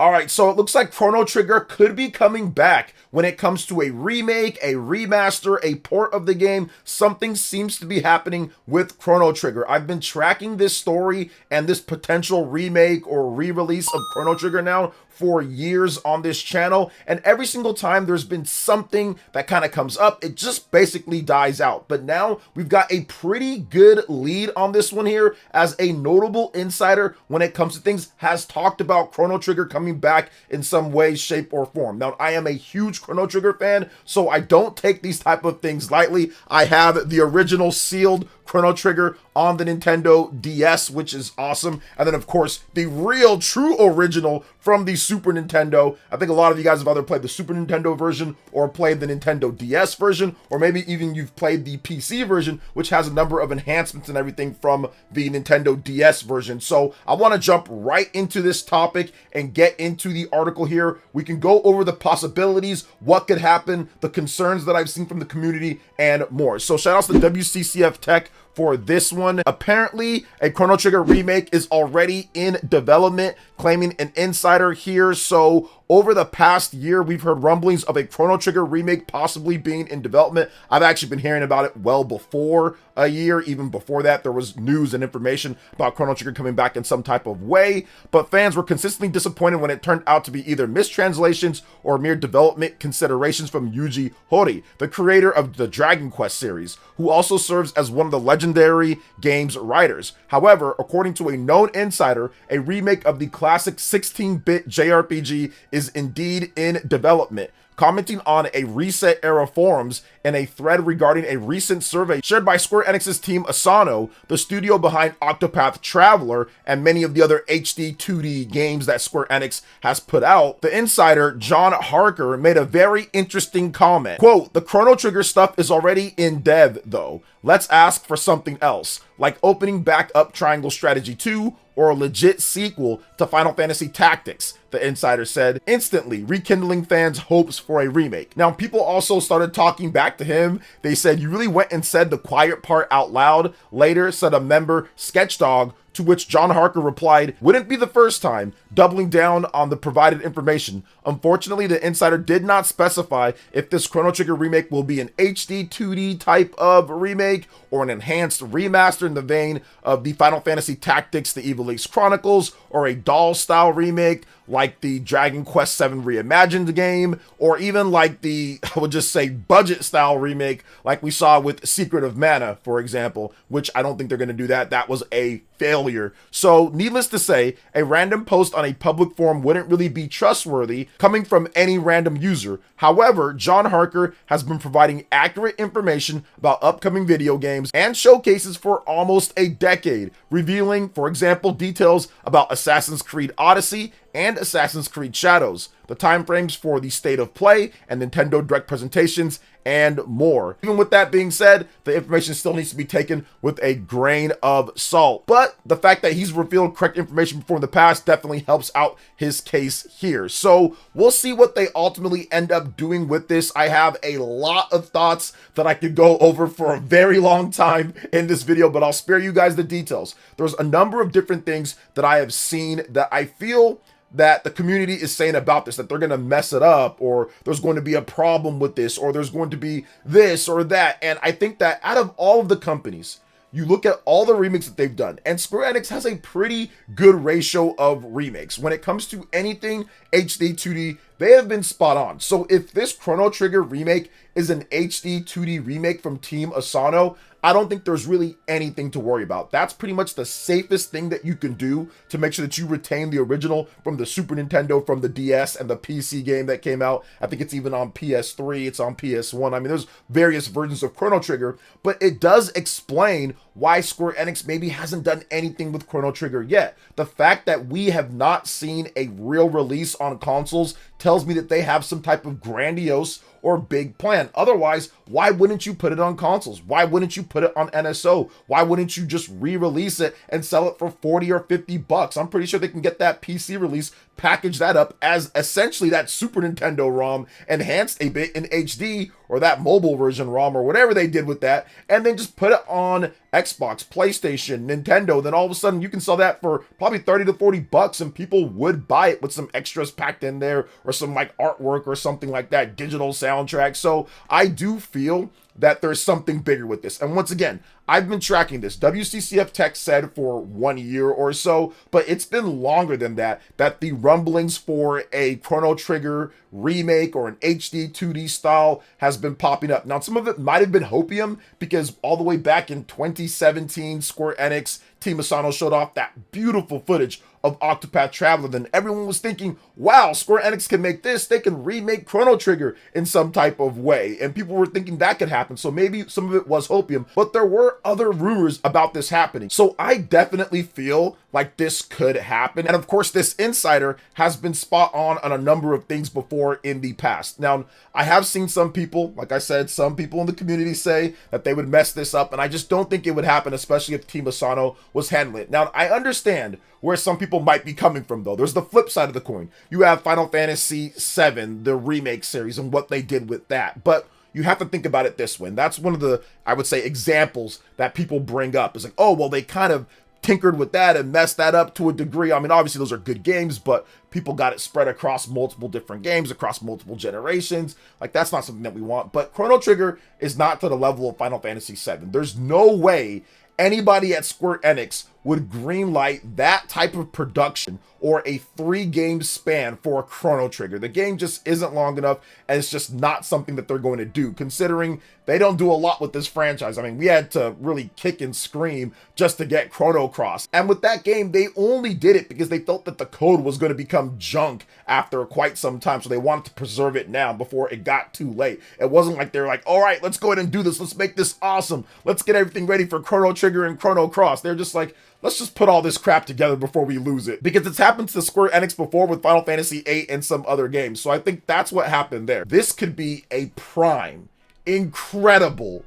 All right, so it looks like Chrono Trigger could be coming back when it comes to a remake, a remaster, a port of the game. Something seems to be happening with Chrono Trigger. I've been tracking this story and this potential remake or re-release of Chrono Trigger now for years on this channel, and every single time there's been something that kind of comes up, it just basically dies out. But now we've got a pretty good lead on this one here, as a notable insider when it comes to things has talked about Chrono Trigger coming back in some way, shape, or form. Now, I am a huge Chrono Trigger fan, so I don't take these type of things lightly. I have the original sealed Chrono Trigger on the Nintendo DS, which is awesome. And then, of course, the real, true original from the Super Nintendo. I think a lot of you guys have either played the Super Nintendo version or played the Nintendo DS version, or maybe even you've played the PC version, which has a number of enhancements and everything from the Nintendo DS version. So I want to jump right into this topic and get into the article here. We can go over the possibilities, what could happen, the concerns that I've seen from the community, and more. So shout out to WCCF Tech for this one. Apparently, a Chrono Trigger remake is already in development, claiming an insider here. So over the past year, we've heard rumblings of a Chrono Trigger remake possibly being in development. I've actually been hearing about it well before a year. Even before that, there was news and information about Chrono Trigger coming back in some type of way. But fans were consistently disappointed when it turned out to be either mistranslations or mere development considerations from Yuji Horii, the creator of the Dragon Quest series, who also serves as one of the legendary game's writers. However, according to a known insider, a remake of the classic 16-bit JRPG is indeed in development. Commenting on a Reset Era forums in a thread regarding a recent survey shared by Square Enix's team Asano, the studio behind Octopath Traveler and many of the other HD 2D games that Square Enix has put out, the insider John Harker made a very interesting comment. Quote, "The Chrono Trigger stuff is already in dev though. Let's ask for something else, like opening back up Triangle Strategy 2 or a legit sequel to Final Fantasy Tactics," the insider said, instantly rekindling fans' hopes for a remake. Now, people also started talking back to him. They said, "You really went and said the quiet part out loud," later said a member, Sketchdog, to which John Harker replied, "Wouldn't be the first time," doubling down on the provided information. Unfortunately, the insider did not specify if this Chrono Trigger remake will be an HD 2D type of remake or an enhanced remaster in the vein of the Final Fantasy Tactics, the Ivalice Chronicles, or a doll-style remake like the Dragon Quest VII Reimagined game, or even like the, I would just say, budget-style remake like we saw with Secret of Mana, for example, which I don't think they're going to do that. That was a failure. So, needless to say, a random post on a public forum wouldn't really be trustworthy coming from any random user. However, John Harker has been providing accurate information about upcoming video games and showcases for almost a decade, revealing, for example, details about Assassin's Creed Odyssey and Assassin's Creed Shadows, the timeframes for the State of Play and Nintendo Direct presentations, and more. Even with that being said, the information still needs to be taken with a grain of salt. But the fact that he's revealed correct information before in the past definitely helps out his case here. So we'll see what they ultimately end up doing with this. I have a lot of thoughts that I could go over for a very long time in this video, but I'll spare you guys the details. There's a number of different things that I have seen that I feel that the community is saying about this, that they're going to mess it up, or there's going to be a problem with this, or there's going to be this or that. And I think that out of all of the companies, you look at all the remakes that they've done, and Square Enix has a pretty good ratio of remakes. When it comes to anything HD 2D, they have been spot on. So if this Chrono Trigger remake is an HD 2D remake from Team Asano, I don't think there's really anything to worry about. That's pretty much the safest thing that you can do to make sure that you retain the original from the Super Nintendo, from the DS, and the PC game that came out. I think it's even on PS3, it's on PS1. I mean, there's various versions of Chrono Trigger, but it does explain why Square Enix maybe hasn't done anything with Chrono Trigger yet. The fact that we have not seen a real release on consoles tells me that they have some type of grandiose or big plan. Otherwise, why wouldn't you put it on consoles? Why wouldn't you put it on NSO? Why wouldn't you just re-release it and sell it for 40 or 50 bucks? I'm pretty sure they can get that PC release package that up as essentially that Super Nintendo ROM enhanced a bit in HD, or that mobile version ROM, or whatever they did with that, and then just put it on Xbox, PlayStation, Nintendo. Then all of a sudden you can sell that for probably 30 to 40 bucks, and people would buy it with some extras packed in there, or some like artwork or something like that, digital soundtrack. So I do feel that there's something bigger with this. And once again, I've been tracking this. WCCF Tech said for 1 year or so, but it's been longer than that, that the rumblings for a Chrono Trigger remake or an HD 2D style has been popping up. Now, some of it might have been hopium, because all the way back in 2017, Square Enix, Team Asano showed off that beautiful footage of Octopath Traveler. Then everyone was thinking, wow, Square Enix can make this. They can remake Chrono Trigger in some type of way. And people were thinking that could happen. So maybe some of it was hopium, but there were other rumors about this happening. So I definitely feel like this could happen. And of course, this insider has been spot on a number of things before in the past. Now, I have seen some people, like I said, some people in the community say that they would mess this up, and I just don't think it would happen, especially if Team Asano was handling it. Now, I understand where some people might be coming from, though. There's the flip side of the coin. You have Final Fantasy VII, the remake series, and what they did with that. But you have to think about it this way. And that's one of the, I would say, examples that people bring up. It's like, oh, well, they kind of tinkered with that and messed that up to a degree. I mean, obviously those are good games, but people got it spread across multiple different games, across multiple generations. Like, that's not something that we want. But Chrono Trigger is not to the level of Final Fantasy VII. There's no way anybody at Square Enix would greenlight that type of production or a 3-game span for a Chrono Trigger. The game just isn't long enough, and it's just not something that they're going to do, considering they don't do a lot with this franchise. I mean, we had to really kick and scream just to get Chrono Cross. And with that game, they only did it because they felt that the code was going to become junk after quite some time, so they wanted to preserve it now before it got too late. It wasn't like they're like, all right, let's go ahead and do this. Let's make this awesome. Let's get everything ready for Chrono Trigger and Chrono Cross. They're just like, let's just put all this crap together before we lose it. Because it's happened to Square Enix before with Final Fantasy VIII and some other games. So I think that's what happened there. This could be a prime, incredible,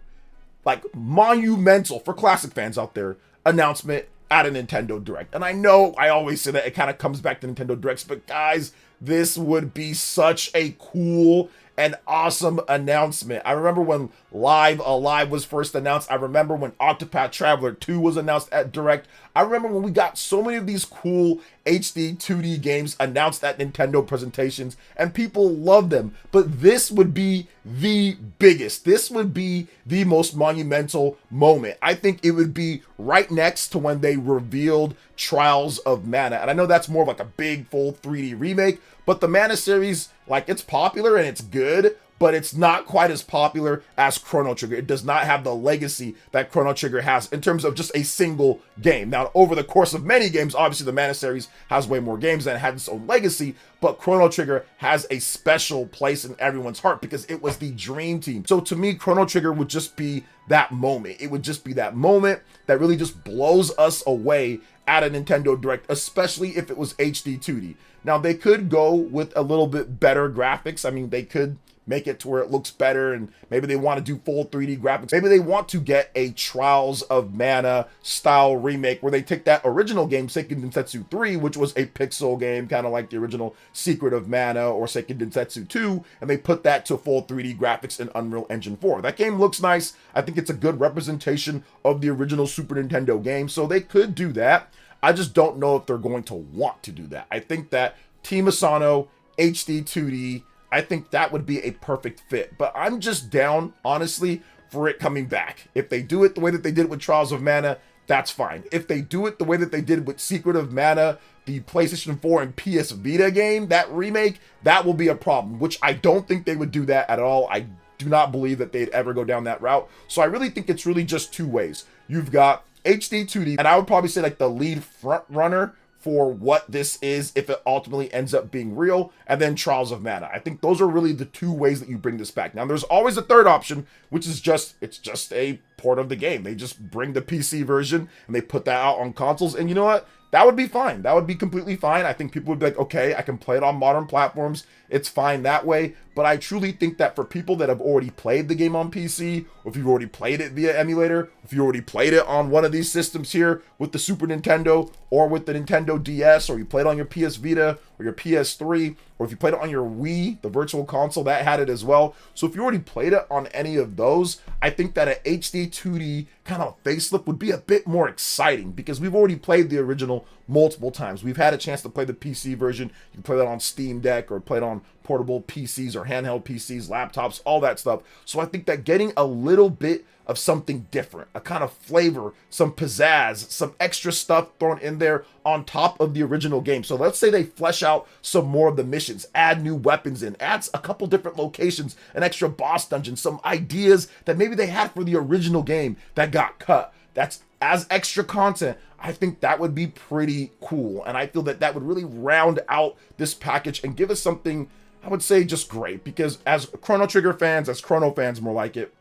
like monumental, for classic fans out there, announcement at a Nintendo Direct. And I know I always say that it kind of comes back to Nintendo Directs, but guys, this would be such a cool and awesome announcement. I remember when Live Alive was first announced. I remember when Octopath Traveler 2 was announced at Direct. I remember when we got so many of these cool HD 2D games announced at Nintendo presentations, and people loved them. But this would be the biggest. This would be the most monumental moment. I think it would be right next to when they revealed Trials of Mana. And I know that's more of like a big full 3D remake, but the Mana series, like, it's popular and it's good, but it's not quite as popular as Chrono Trigger. It does not have the legacy that Chrono Trigger has in terms of just a single game. Now, over the course of many games, obviously the Mana series has way more games and it has its own legacy, but Chrono Trigger has a special place in everyone's heart because it was the dream team. So to me, Chrono Trigger would just be that moment. It would just be that moment that really just blows us away at a Nintendo Direct, especially if it was HD 2D. Now, they could go with a little bit better graphics. I mean, they could make it to where it looks better, and maybe they want to do full 3D graphics. Maybe they want to get a Trials of Mana style remake where they take that original game, Seiken Densetsu 3, which was a pixel game, kind of like the original Secret of Mana or Seiken Densetsu 2, and they put that to full 3D graphics in Unreal Engine 4. That game looks nice. I think it's a good representation of the original Super Nintendo game, so they could do that. I just don't know if they're going to want to do that. I think that Team Asano, HD 2D, I think that would be a perfect fit. But I'm just down, honestly, for it coming back. If they do it the way that they did with Trials of Mana, that's fine. If they do it the way that they did with Secret of Mana, the PlayStation 4 and PS Vita game, that remake, that will be a problem, which I don't think they would do that at all. I do not believe that they'd ever go down that route. So I really think it's really just two ways. You've got HD 2D, and I would probably say like the lead front runner for what this is if it ultimately ends up being real, and then Trials of Mana. I think those are really the two ways that you bring this back. Now, there's always a third option, which is it's just a port of the game. They just bring the PC version and they put that out on consoles, and you know what? That would be fine. That would be completely fine. I think people would be like, okay, I can play it on modern platforms. It's fine that way. But I truly think that for people that have already played the game on PC, or if you've already played it via emulator, if you already played it on one of these systems here with the Super Nintendo or with the Nintendo DS, or you played on your PS Vita or your PS3, or if you played it on your Wii, the virtual console, that had it as well. So if you already played it on any of those, I think that an HD 2D kind of facelift would be a bit more exciting, because we've already played the original multiple times. We've had a chance to play the PC version. You can play that on Steam Deck, or play it on portable PCs or handheld PCs, laptops, all that stuff. So I think that getting a little bit of something different, a kind of flavor, some pizzazz, some extra stuff thrown in there on top of the original game. So let's say they flesh out some more of the missions, add new weapons in, adds a couple different locations, an extra boss dungeon, some ideas that maybe they had for the original game that got cut. That's as extra content. I think that would be pretty cool. And I feel that that would really round out this package and give us something, I would say, just great. Because as Chrono Trigger fans, as Chrono fans more like it,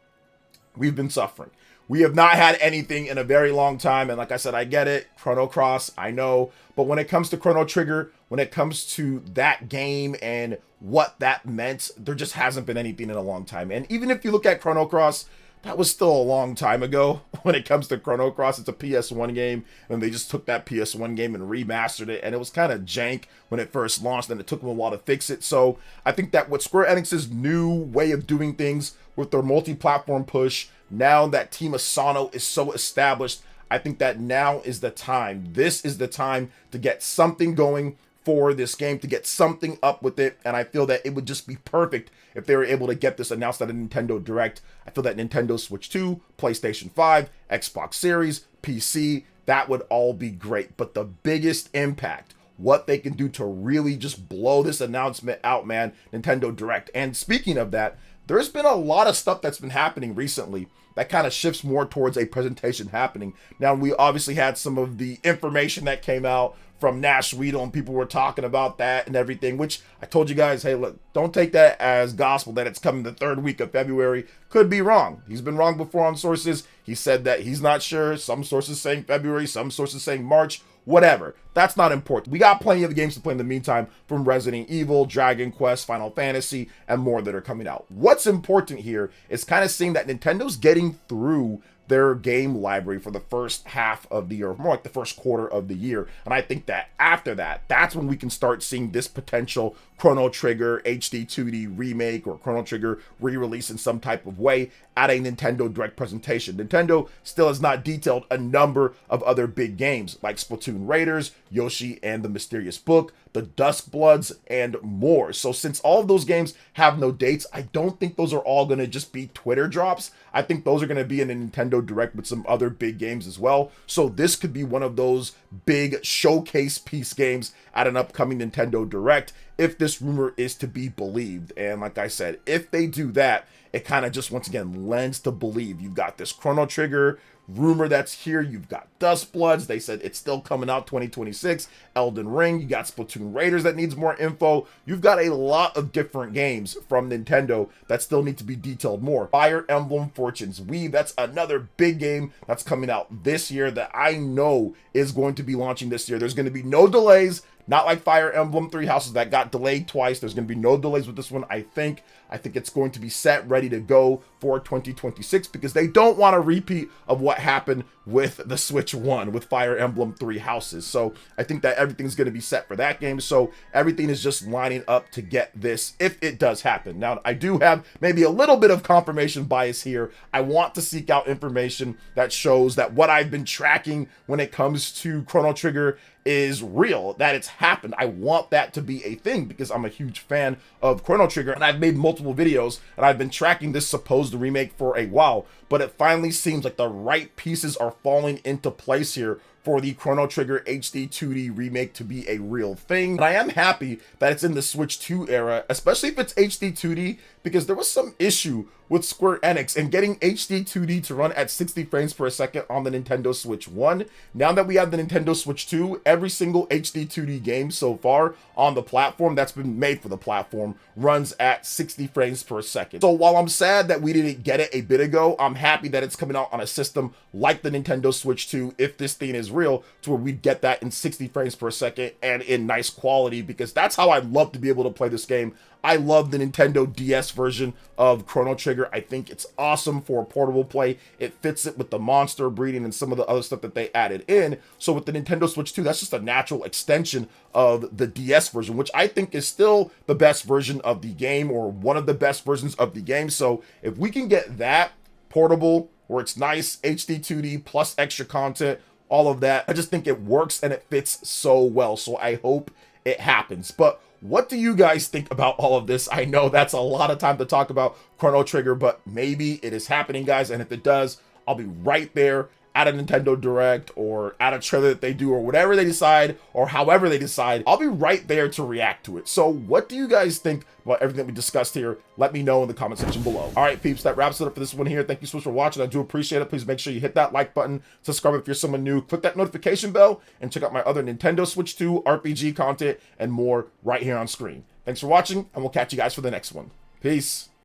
we've been suffering. We have not had anything in a very long time. And like I said, I get it. Chrono Cross, I know. But when it comes to Chrono Trigger, when it comes to that game and what that meant, there just hasn't been anything in a long time. And even if you look at Chrono Cross, that was still a long time ago. When it comes to Chrono Cross, it's a PS1 game, and they just took that PS1 game and remastered it, and it was kind of jank when it first launched, and it took them a while to fix it. So I think that with Square Enix's new way of doing things with their multi-platform push, now that Team Asano is so established, I think that now is the time. This is the time to get something going for this game, to get something up with it, and I feel that it would just be perfect if they were able to get this announced at a Nintendo Direct. I feel that Nintendo Switch 2, PlayStation 5, Xbox Series, PC, that would all be great. But the biggest impact, what they can do to really just blow this announcement out, man, Nintendo Direct. And speaking of that, there's been a lot of stuff that's been happening recently that kind of shifts more towards a presentation happening. Now, we obviously had some of the information that came out from Nash Weedle, and people were talking about that and everything, which I told you guys, hey, look, don't take that as gospel that it's coming the third week of February. Could be wrong. He's been wrong before on sources. He said that he's not sure. Some sources saying February, some sources saying March, whatever. That's not important. We got plenty of games to play in the meantime, from Resident Evil, Dragon Quest, Final Fantasy, and more that are coming out. What's important here is kind of seeing that Nintendo's getting through their game library for the first half of the year, more like the first quarter of the year. And I think that after that, that's when we can start seeing this potential Chrono Trigger HD 2D remake or Chrono Trigger re-release in some type of way at a Nintendo Direct presentation. Nintendo still has not detailed a number of other big games like Splatoon Raiders, Yoshi and the Mysterious Book, the Dusk Bloods, and more. So since all of those games have no dates, I don't think those are all going to just be Twitter drops. I think those are going to be in a Nintendo Direct with some other big games as well. So this could be one of those big showcase piece games at an upcoming Nintendo Direct, if this rumor is to be believed. And like I said, if they do that, it kind of just, once again, lends to believe. You've got this Chrono Trigger rumor that's here. You've got Dusk Bloods. They said it's still coming out 2026. Elden Ring. You got Splatoon Raiders that needs more info. You've got a lot of different games from Nintendo that still need to be detailed more. Fire Emblem Fortunes Weave. That's another big game that's coming out this year that I know is going to be launching this year. There's going to be no delays. Not like Fire Emblem Three Houses that got delayed twice. There's going to be no delays with this one, I think. I think it's going to be set, ready to go for 2026, because they don't want a repeat of what happened with the Switch 1 with Fire Emblem Three Houses. So I think that everything's going to be set for that game. So everything is just lining up to get this, if it does happen. Now, I do have maybe a little bit of confirmation bias here. I want to seek out information that shows that what I've been tracking when it comes to Chrono Trigger is real, that it's happened. I want that to be a thing, because I'm a huge fan of Chrono Trigger, and I've made multiple videos, and I've been tracking this supposed remake for a while, but it finally seems like the right pieces are falling into place here for the Chrono Trigger HD 2D remake to be a real thing. And I am happy that it's in the Switch 2 era, especially if it's HD 2D, because there was some issue with Square Enix and getting HD 2D to run at 60 frames per second on the Nintendo Switch 1. Now that we have the Nintendo Switch 2, every single HD 2D game so far on the platform that's been made for the platform runs at 60 frames per second. So while I'm sad that we didn't get it a bit ago, I'm happy that it's coming out on a system like the Nintendo Switch 2 if this thing is real, to where we'd get that in 60 frames per second and in nice quality, because that's how I'd love to be able to play this game. I love the Nintendo DS version of Chrono Trigger. I think it's awesome for portable play. It fits it with the monster breeding and some of the other stuff that they added in. So with the Nintendo Switch 2, that's just a natural extension of the DS version, which I think is still the best version of the game, or one of the best versions of the game. So if we can get that portable, where it's nice HD 2D plus extra content, all of that, I just think it works and it fits so well. So I hope it happens. But what do you guys think about all of this? I know that's a lot of time to talk about Chrono Trigger, but maybe it is happening, guys. And if it does, I'll be right there at a Nintendo Direct or at a trailer that they do, or whatever they decide, or however they decide. I'll be right there to react to it. So what do you guys think about everything we discussed here? Let me know in the comment section below. All right, peeps, that wraps it up for this one here. Thank you so much for watching. I do appreciate it. Please make sure you hit that like button, subscribe if you're someone new, click that notification bell, and check out my other Nintendo Switch 2 RPG content and more right here on screen. Thanks for watching, and we'll catch you guys for the next one. Peace.